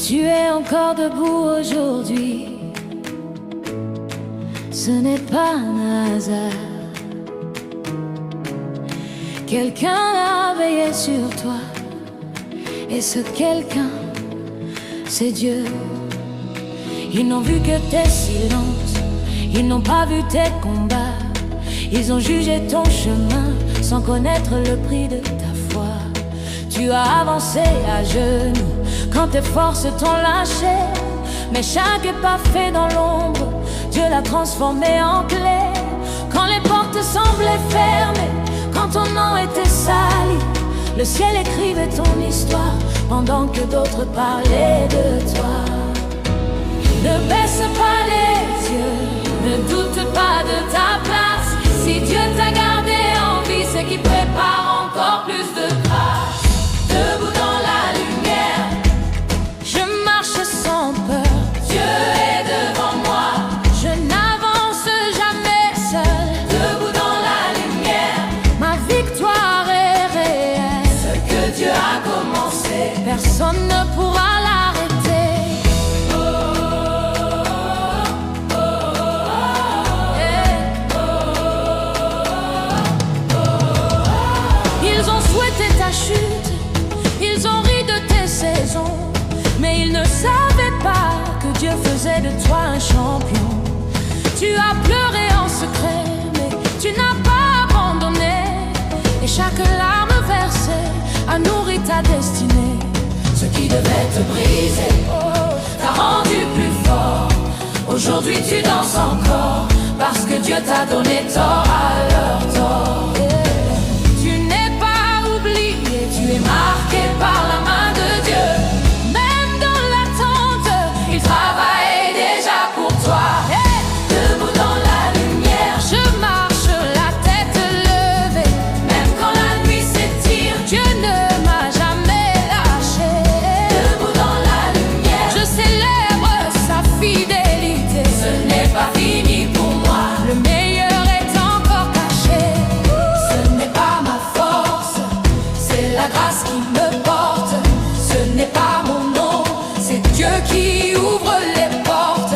Tu es encore debout aujourd'hui. Ce n'est pas un hasard. Quelqu'un a veillé sur toi. Et ce quelqu'un, c'est Dieu. Ils n'ont vu que tes silences, ils n'ont pas vu tes combats. Ils ont jugé ton chemin sans connaître le prix de ta foi. Tu as avancé à genoux quand tes forces t'ont lâché. Mais chaque pas fait dans l'ombre, Dieu l'a transformé en clé. Quand les portes semblaient fermées, quand ton nom était sali, le ciel écrivait ton histoire pendant que d'autres parlaient de toi. Ne baisse pas les yeux, ne doute pas de ta place. Si Dieu t'a gardé en vie, c'est qu'il prépare encore plus de grâce. Debout dans la lumière, je marche sans peur. Dieu est devant moi, je n'avance jamais seul. Debout dans la lumière, ma victoire est réelle. Ce que Dieu a commencé, personne ne pourra l'arrêter. Ils ont souhaité ta chute, ils ont ri de tes saisons, mais ils ne savaient pas que Dieu faisait de toi un champion. Tu as pleuré en secret, mais tu n'as pas abandonné. Et chaque larme versée a nourri ta destinée. Ce qui devait te briser t'a rendu plus fort. Aujourd'hui tu danses encore, parce que Dieu t'a donné tort à leur tort. Tu es marqué par la main de Dieu. Même dans l'attente, il travaille déjà pour toi. Debout dans la lumière, je marche la tête levée. Même quand la nuit s'étire, Dieu ne m'a jamais lâché. Debout dans la lumière, je célèbre sa fidélité. Ce n'est pas fini pour moi, le meilleur est encore caché. Ce n'est pas ma force, c'est la grâce qui me porte. Ce n'est pas mon nom, c'est Dieu qui ouvre les portes.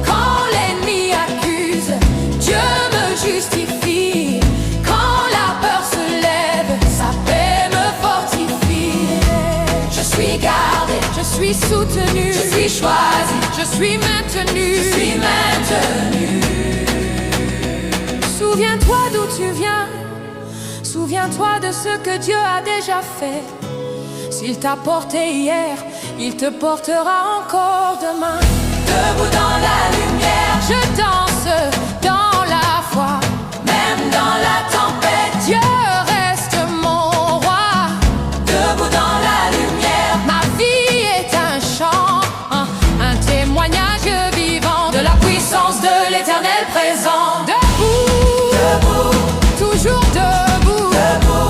Quand l'ennemi accuse, Dieu me justifie. Quand la peur se lève, sa paix me fortifie. Je suis gardé, je suis soutenu, je suis choisi, je suis maintenu, je suis maintenu. Souviens-toi d'où tu viens, souviens-toi de ce que Dieu a déjà fait. S'il t'a porté hier, il te portera encore demain. Debout dans la lumière, je danse dans la foi. Même dans la tempête, Dieu reste mon roi. Debout dans la lumière, ma vie est un chant, un témoignage vivant de la puissance de l'Éternel présent. Debout, debout, toujours debout, debout.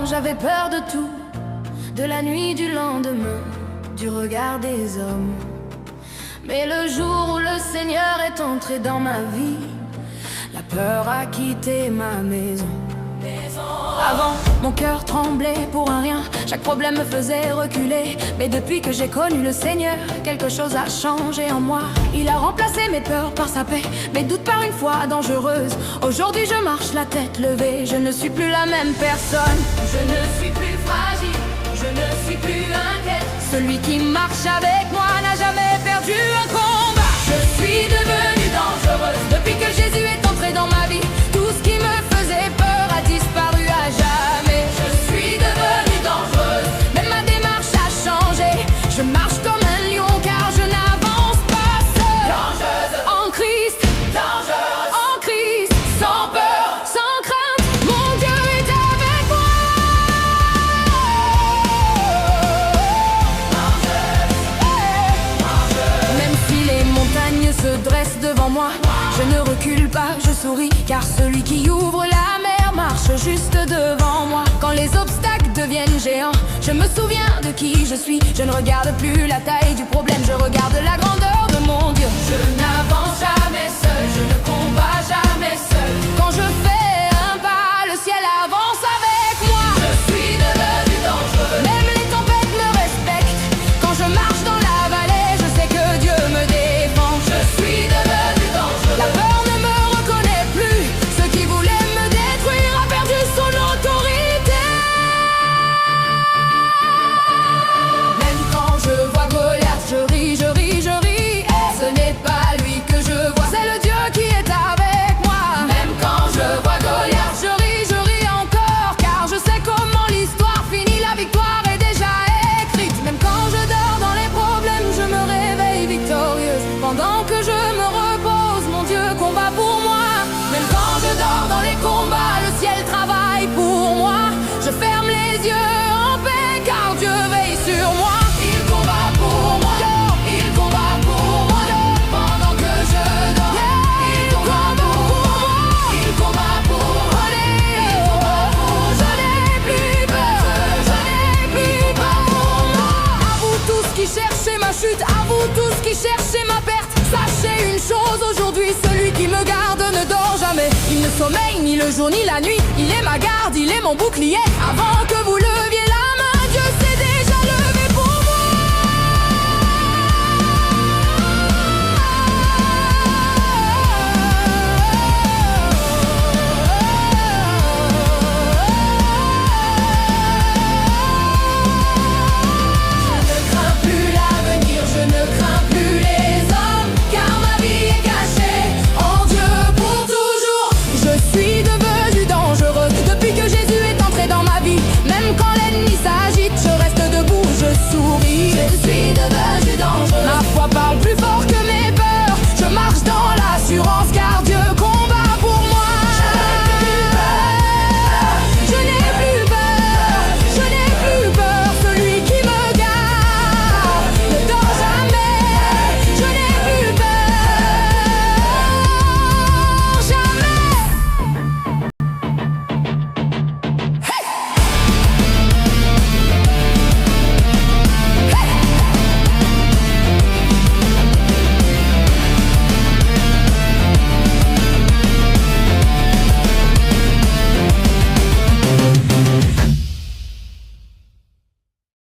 J'avais peur de tout, de la nuit, du lendemain, du regard des hommes. Mais le jour où le Seigneur est entré dans ma vie, la peur a quitté ma maison. Avant, mon cœur tremblait pour un rien, chaque problème me faisait reculer. Mais depuis que j'ai connu le Seigneur, quelque chose a changé en moi. Il a remplacé mes peurs par sa paix, mes doutes par une foi dangereuse. Aujourd'hui je marche la tête levée, je ne suis plus la même personne. Je ne suis plus fragile. Celui qui marche avec moi n'a jamais perdu un combat. Je suis devenue dangereuse depuis que Jésus est entré dans ma vie. Tout ce qui me faisait peur a disparu à jamais. Je suis devenue dangereuse, même ma démarche a changé. Je marche comme un lion car je n'avance pas seule. Dangereuse en Christ, dangereuse en Christ, sans peur, sans crainte, mon Dieu est avec moi. Même si les montagnes se dressent devant moi, je ne recule pas, je souris, car celui qui ouvre la mer marche juste devant moi. Quand les obstacles deviennent géants, je me souviens de qui je suis. Je ne regarde plus la taille du problème, je regarde la grandeur de mon Dieu. Je n'avance jamais seul, je ne combats jamais seul. Quand je fais un pas, le ciel avance avec moi. Je suis devenue dangereuse, même les tempêtes me respectent. Quand je marche dans la vallée, je sais que Dieu me défend. Je suis devenue dangereuse, la peur ne me reconnaît plus. Ce qui voulait me détruire a perdu son autorité. Même quand je vois Goliath, je ris, je ris, je ris. Ce n'est pas lui que je vois, c'est le Dieu qui est avec moi. Même quand je vois Goliath, je ris encore, car je sais comment l'histoire finit. La victoire est déjà écrite. Même quand je dors dans les problèmes, je me réveille victorieuse. Pendant que je me repose, mon Dieu combat pour moi. Même quand je dors dans les combats, le ciel travaille pour moi. Je ferme les yeux en paix, car Dieu veille sur moi. Il combat pour moi, il combat pour moi. Pendant que je dors, il combat pour moi. Il combat pour moi, il combat pour moi. Je n'ai plus peur, je n'ai plus peur pour moi. À vous tous qui cherchez ma chute, à vous tous qui cherchez ma perte, sachez une chose aujourd'hui, celui qui me garde ne dort jamais. Il ne sommeille ni le jour ni la nuit, il est ma garde, il est mon bouclier. Avant que vous le